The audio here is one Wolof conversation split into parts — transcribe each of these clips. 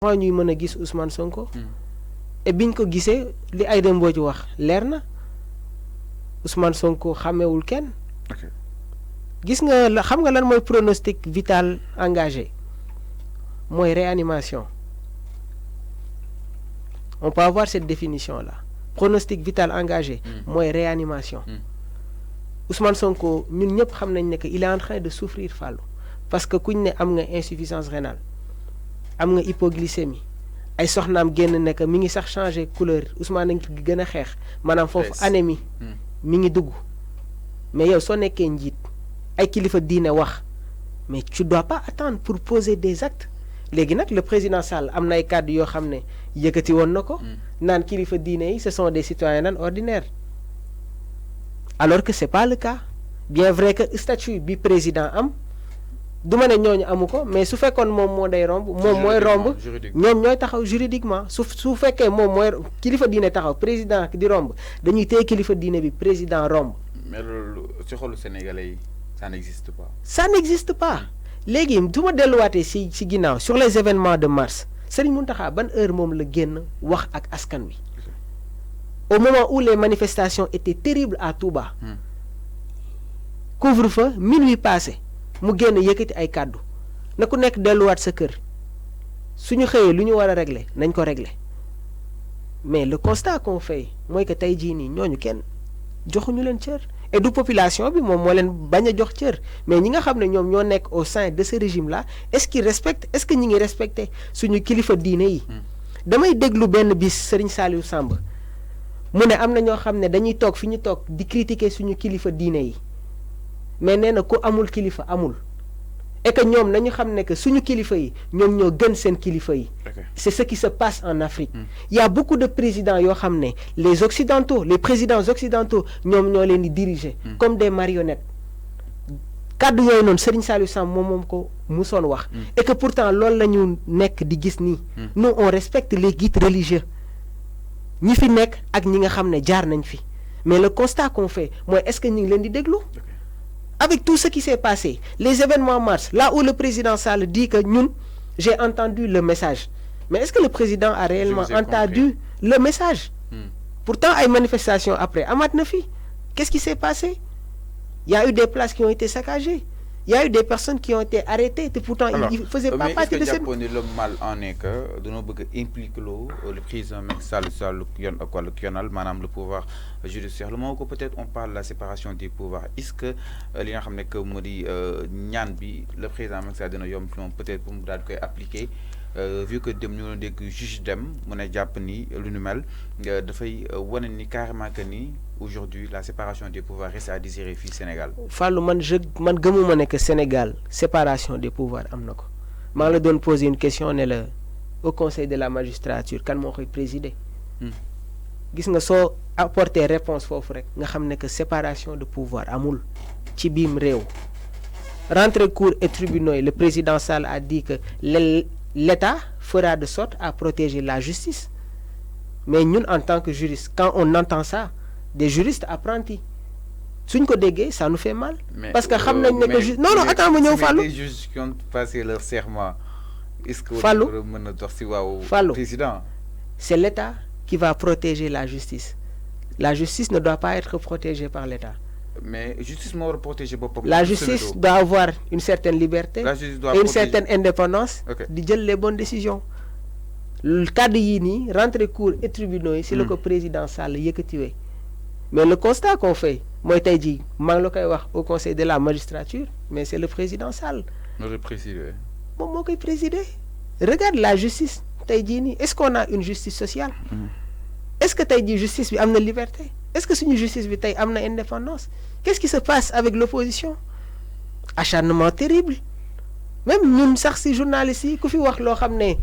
avant ñuy mën a gis Ousmane Sonko. et biñ ko gisee li Aïda Mbodj wax leer na Ousmane Sonko xàmmewul kenn. gis nga xam nga lan mooy pronostic vital engagé mooy réanimation on peut avoir cette définition là pronostic vital engagé. mooy réanimation. Ousmane Sonko ñun ñëpp xam nañ ne que il est en train de souffrir Fallou parce que kuñ ne am nga insuffisance rénale am nga hypoglycémie ay soxnaam génn ne que mi ngi sax changer couleur Ousmane a ngi gën a xeex maanaam foofu anémie mi ngi dugg mais yow soo nekkee njiit ay kilifa diine wax mais tu dois pas attendre pour poser des actes léegi nag le président Sall am na ay kàddu yoo xam ne yëkkati woon na ko naan kilifa diine yi ce sont des citoyens nan ordinaires alors que c'est pas le cas bien vrai que statut bi président am du ma ne ñooñu amu ko mais su fekkoon moom moo day romb moom mooy romb ñoom ñooy taxaw juridiquement su fekkee moom mooy kilifa diine taxaw président di romb dañuy téye kilifa diine bi président romb. mais loolu ci xolu sénégalais yi ça n'existe pas. ça n'existe pas léegi su ma delluwaatee si ginnaaw sur les événements de mars Serigne Mountakha ban heure moom la génn wax ak askan wi au moment où les manifestations étaient terribles à Touba. couvre-feu minuit passé. mu génn yëkkati ay kàddu na ku nekk delluwaat sa kër suñu xëyee lu ñu war a régler nañ ko régler mais le constat qu'on fait mooy que tey jii nii ñooñu kenn joxuñu leen cër et du population bi moom moo leen bañ a jox cër mais ñi nga xam ne ñoom ñoo nekk au sein de ce régime là est-ce qu'ils respectent est-ce que ñi ngi respecté suñu kilifa diine yi. damay déglu benn bis Serigne Saliou Samb mu ne am na ñoo xam ne dañuy toog fi ñu toog di critiquer suñu kilifa diine yi. mais nee na ku amul kilifa amul et que ñoom nañu xam ne que suñu kilifa yi ñoom ñoo gën seen kilifa yi. c'est ce qui se passe en Afrique. Il y a beaucoup de présidents yoo xam ne les occidentaux les présidents occidentaux ñoom ñoo leen di diriger. comme des marionnettes. kàddu yooyu noonu Serigne Saliou Samb moom ko musoon wax. et que pourtant loolu la ñu nekk di gis nii. nous on respecte les guides religieux ñi fi nekk ak ñi nga xam ne jaar nañ fi mais le constat qu'on fait mooy est-ce que ñu ngi leen di déglu. Avec tout ce qui s'est passé, les événements mars, là où le président Sall dit que nous, j'ai entendu le message. Mais est-ce que le président a réellement entendu le message? Pourtant, il y a une manifestation après. Amat Nafi, qu'est-ce qui s'est passé? Il y a eu des places qui ont été saccagées. Il y a eu des personnes qui ont été arrêtées. Et pourtant, ils ne faisaient pas partie de cette... le mal en est que de nous impliquer le président Sall, madame le pouvoir judiciaire. Le moment où peut-être on parle de la séparation des pouvoirs, est-ce que les gens que le président Sall peut-être pour appliquer vu que dem ñu dégg juge dem mu ne jàpp ni lu nu mel dafay wane ni carrément que ni aujourd'hui la séparation des pouvoirs reste à désirer fii Sénégal. Fallou man gëmuma ne que Sénégal séparation des pouvoirs am na ko maa la doon poser une question ne la au conseil de la magistrature kan moo koy présider. gis nga soo apporter réponse foofu rek nga xam ne que séparation de pouvoir amul ci biim réew. rentrée cour et tribunaux le président Sall a dit que l'État fera de sorte à protéger la justice. Mais nous, en tant que juristes, quand on entend ça, des juristes apprentis, ça nous fait mal. Mais, parce que non, attends, les juges qui ont passé leur serment, est-ce que Fallou, président? C'est l'État qui va protéger la justice. La justice ne doit pas être protégée par l'État. Mais justice protéger la justice doit avoir une certaine liberté et une certaine indépendance de prendre les bonnes décisions. Le cas de Yini, rentrée cour et tribunaux, c'est le président Sall yëkkatiwee. Mais le constat qu'on fait, moi tey jii maa ngi la koy wax au conseil de la magistrature, mais c'est le président Sall. Moo présider. Moom moo koy présider. Regarde la justice tey jii nii est-ce qu'on a une justice sociale? Est-ce que tey jii justice bi am na liberté? Est-ce que suñu justice bi tey am na indépendance? Qu'est-ce qui se passe avec l'opposition? Acharnement terrible. Même ñun sax si journalistes yi ku fi wax loo xam ne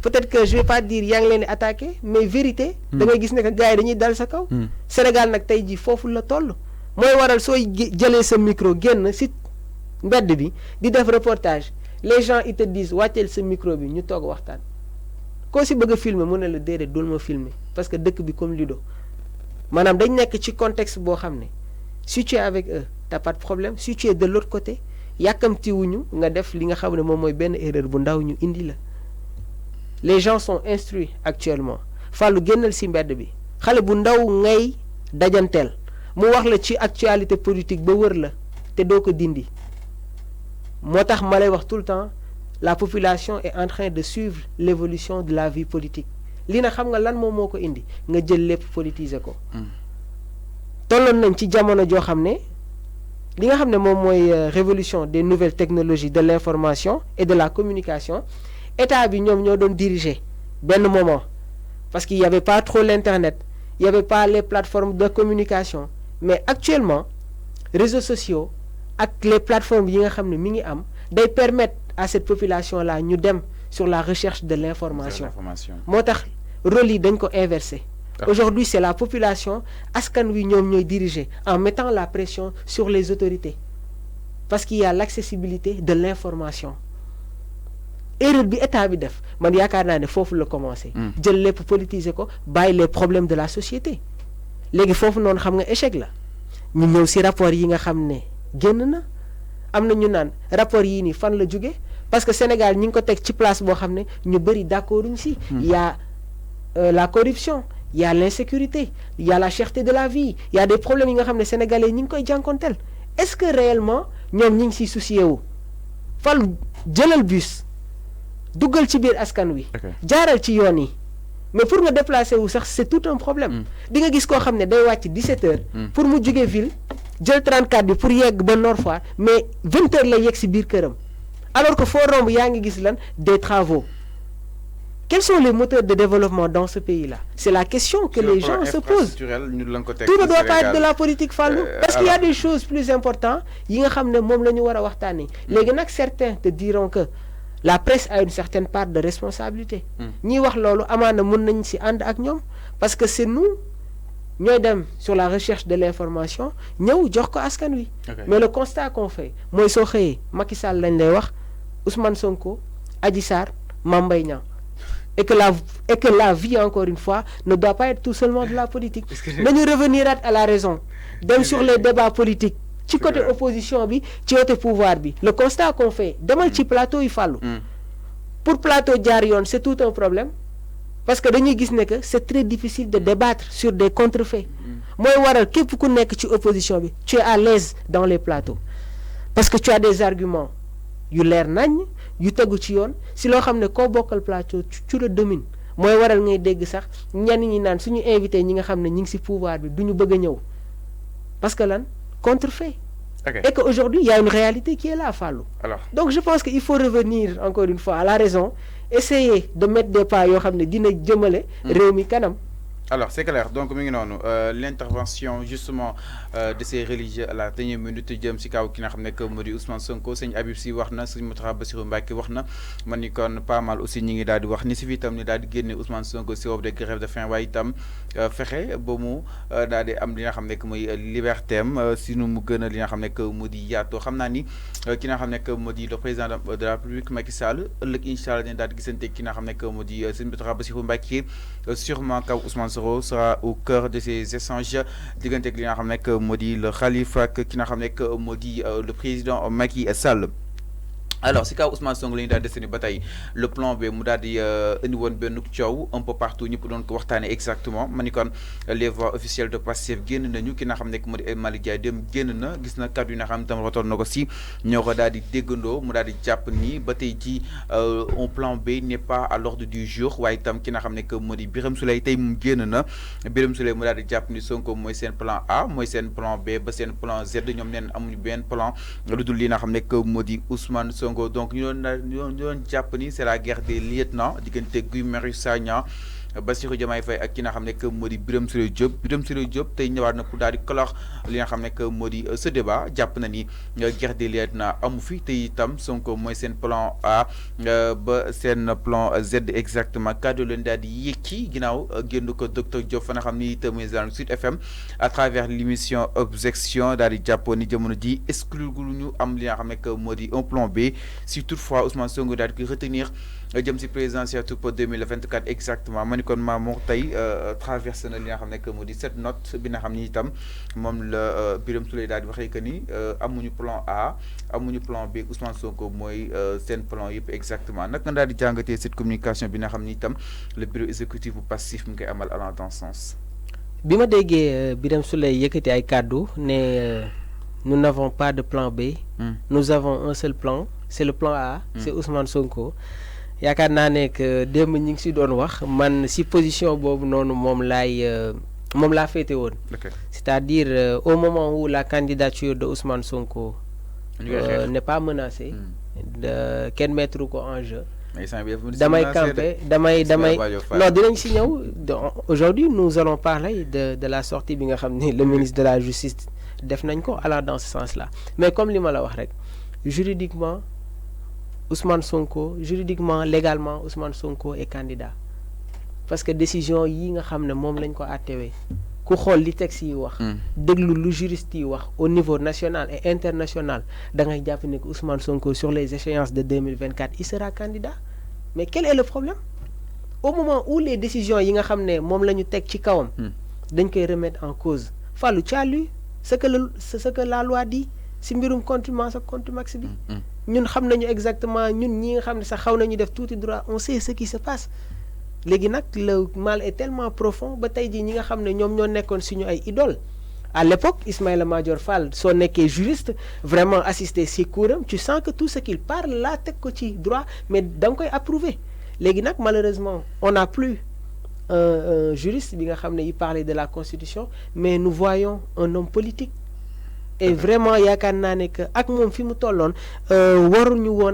peut-être que je vais pas dire yaa ngi leen di attaquer mais vérité. da ngay gis ne que gars yi dañuy dal sa kaw. Sénégal nag tey jii foofu la toll. mooy waral sooy jëlee sa micro génn si mbedd bi di def reportage les gens ils te disent wàcceel sa micro bi ñu toog waxtaan. koo si bëgg a filmer mu ne la déedéet dul ma filmer parce que dëkk bi comme Lido maanaam dañ nekk ci contexte boo xam ne si tu es avec eux t'as pas de problème si tu es de l'autre côté yàkkamti wuñu nga def li nga xam ne moom mooy benn erreur bu ndaw ñu indi la. les gens sont instruits actuellement Fallou génnal si mbedd bi xale bu ndaw ngay dajanteel mu wax la ci actualité politique ba wër la te doo ko dindi moo tax ma lay wax tout le temps la population est en train de suivre l'évolution de la vie politique li na xam nga lan moom moo ko indi nga jël lépp politiser ko tolloon nañ ci jamono joo xam ne li nga xam ne moom mooy révolution des nouvelles technologies de l'information et de la communication état bi ñoom ñoo doon diriger benn moment parce qu'il y avait pas trop l'internet il y avait pas les plateformes de communication mais actuellement réseaux sociaux ak les plateformes yi nga xam ne mi ngi am day permettre à cette population là ñu dem sur la recherche de l'information moo tax rôle yi dañ ko inversé aujourd'hui c'est la population askan wi ñoom ñooy diriger en mettant la pression sur les autorités parce qu'il y a l'accessibilité de l'information erreur bi état bi def man yaakaar naa ne foofu la commencé jël lépp politiser ko bàyyi les problèmes de la société léegi foofu noonu xam nga échec la ñu ñëw ci rapport yi nga xam ne génn na am na ñu naan rapport yii nii fan la jóge parce que Sénégal ñi ngi ko teg ci place boo xam ne ñu bëri d'accorduñ ci il y a la corruption il y a l'insécurité il y a la cherté de la vie il y a des problèmes yi nga xam ne sénégalais ñi ngi koy jànkonteel est-ce que réellement ñoom ñi ngi ciy soucier wu fal jëlal bus duggal ci biir askan wi jaaral ci yoon yi mais pour nga déplacer wu sax c'est tout un problème di nga gis koo xam ne day wàcc 17 heures pour mu jóge ville jël 34 bi pour yegg ba Nord Foire mais 20 heures la yegg si biir këram alors que foo romb yaa ngi gis lan des travaux quels sont les moteurs de développement dans ce pays-là c'est la question que les gens se posent tout ne doit pas être de la politique Fallou parce qu'il y a des choses plus importantes yi nga xam ne moom la ñu war a waxtaanee léegi nag certains te diront que la presse a une certaine part de responsabilité ñiy wax loolu amaana mën nañ ci ànd ak ñoom parce que c'est nous ñooy dem sur la recherche de l'information ñëw jox ko askan wi mais le constat qu'on fait mooy soo xëyee Macky Sall lañ lay wax Ousmane Sonko Adji Sarr Mame Mbaye Niang et que la vie encore une fois ne doit pas être tout seulement de la politique nañu revenir à la raison dem sur les débats politiques ci côté opposition bi ci côté pouvoir bi le constat qu'on fait demal ci plateau yi Fallou pour plateau jaar yoon c'est tout un problème parce que dañuy gis ne que c'est très difficile de débattre sur des contrefaits mooy waral képp ku nekk ci opposition bi tu es à l'aise dans les plateaux parce que tu as des arguments yu leer nañ yu tegu ci yoon si loo xam ne koo bokkal plateau tu le domines mooy waral ngay dégg sax ñenn ñi naan suñu invité ñi nga xam ne ñi ngi ci pouvoir bi du ñu bëgg a ñëw parce que lan contrefait et qu'aujourd'hui il y a une réalité qui est là Fallou donc je pense qu'il faut revenir encore une fois à la raison essayer de mettre des pas yoo xam ne dina jëmale réew mi kanam alors c'est clair donc mi ngi noonu l'intervention justement de ces religieux à la dernière minute jëm si kaw ki nga xam ne que moo di Ousmane Sonko sëñ Habib Sy wax na sëñ Moustapha Bassirou Mbacké wax na man ni kon pas mal aussi ñi ngi daal di wax ni si fi itam ni daal di génne Ousmane Sonko si de grève de faim waaye itam fexe ba mu daal di am li nga xam ne que mooy liberté am si nu mu gën a li nga xam ne que mu di yaatoo xam naa ni ki nga xam ne que moo di le président de la République Macky Sall ëllëg incha allah dañ daal di gisante ki nga xam ne que moo di sëñ Moustapha Bassirou Mbacké sûrement kaw Ousmane sera au cœur de ces échanges diggante ak li nga xam ne que moo di le Khalifa ak ki nga xam ne que moo di le président Macky Sall. alors si kaw Ousmane Sonko la ñu daal di desandi ba tey le plan B mu daal di indi woon benn coow un peu partout ñëpp doon ko waxtaanee exactement ma ni kon les voix officielles de Pastef génn nañu ki nga xam ne moo di El Malick Ndiaye dem génn na gis na kàddu yi nga xam ne tam rotoon na ko si ñoo ko daal di déggandoo mu daal di jàpp ni ba tey ji un plan B n'est pas à l'ordre du jour waaye itam ki nga xam ne que moo di Birame Souleye tey mu génn na Birame Souleye mu daal di jàpp ni Sonko mooy seen plan A mooy seen plan B ba seen plan Z ñoom neen amuñu benn plan lu dul li nga xam ne que moo di Ousmane Sonko donc ñu doon jàpp ni c'est la guerre des lieutenants diggante Guy Marius Sagna Bassirou Diomaye Faye ak ki nga xam ne que moo di Birame Souleye Diop tey ñëwaat na pour daal di clore li nga xam ne que moo di ce débat jàpp na ni guerre des lieutenants amu fi te itam Sonko mooy seen plan A ba seen plan Z exactement kàddu leen daal di yëkki ginnaaw génn ko docteur Diop fa nga xam ni itam mooy dans Sud FM à travers l'émission Objection daal di jàppoon ni jamono ji exclure ñu am li nga xam ne que moo di un plan B si toutefois Ousmane Sonko daal di koy retenir jëm si présidentielle pour 2024 exactement ma ni kon Mamour tey traversé na li nga xam ne que mu di cette note bi nga xam ni itam moom la Birame Souleye daal di waxee que ni amuñu plan A amuñu plan B Ousmane Sonko mooy seen plan yëpp exactement nag nga daal di jàngatee cette communication bi nga xam ni itam le bureau exécutif bu Pastef mu ngi koy amal allant dans ce sens. bi ma déggee Birame Souleye yëkkati ay kàddu ne nous n'avons pas de plan B. Nous avons un seul plan c'est le plan A. C'est Ousmane Sonko. yaakaar naa ne que démb ñi ngi si doon wax man si position boobu noonu moom laa féete woon. C'est-à-dire au moment où la candidature de Ousmane Sonko n'est pas menacée. de kenn mettre ko en jeu. damay camper damay non dinañ si ñëw aujourd'hui nous allons parler de la sortie bi nga xam ne le ministre de la justice def nañ ko allant dans ce sens-là mais comme li ma la wax rek juridiquement Ousmane Sonko juridiquement légalement Ousmane Sonko est candidat parce que décision yi nga xam ne moom lañ ko àttewee ku xool li texte yi wax déglu lu juriste yi wax au niveau national et international da ngay jàpp ne que Ousmane Sonko sur les échéances de 2024 il sera candidat mais quel est le problème au moment où les décisions yi nga xam ne moom la ñu teg ci kawam dañ koy remettre en cause Fallou tu as lu ce que la loi dit si mbirum contumace ak contumace bi ñun xam nañu exactement ñun ñi nga xam ne sax xaw nañu def tuuti droit on sait ce qui se passe léegi nag le mal est tellement profond ba tey jii ñi nga xam ne ñoom ñoo nekkoon suñu ay idole à l'époque Ismaïla Madior Fall soo nekkee juriste vraiment assister si couram tu sens que tout ce qu'il parle là teg ko ci droit mais da nga koy approuver léegi nag malheureusement on n'a plus un juriste bi nga xam ne il parlait de la constitution mais nous voyons un homme politique et vraiment yaakaar naa ne que ak moom fi mu tolloon waruñu woon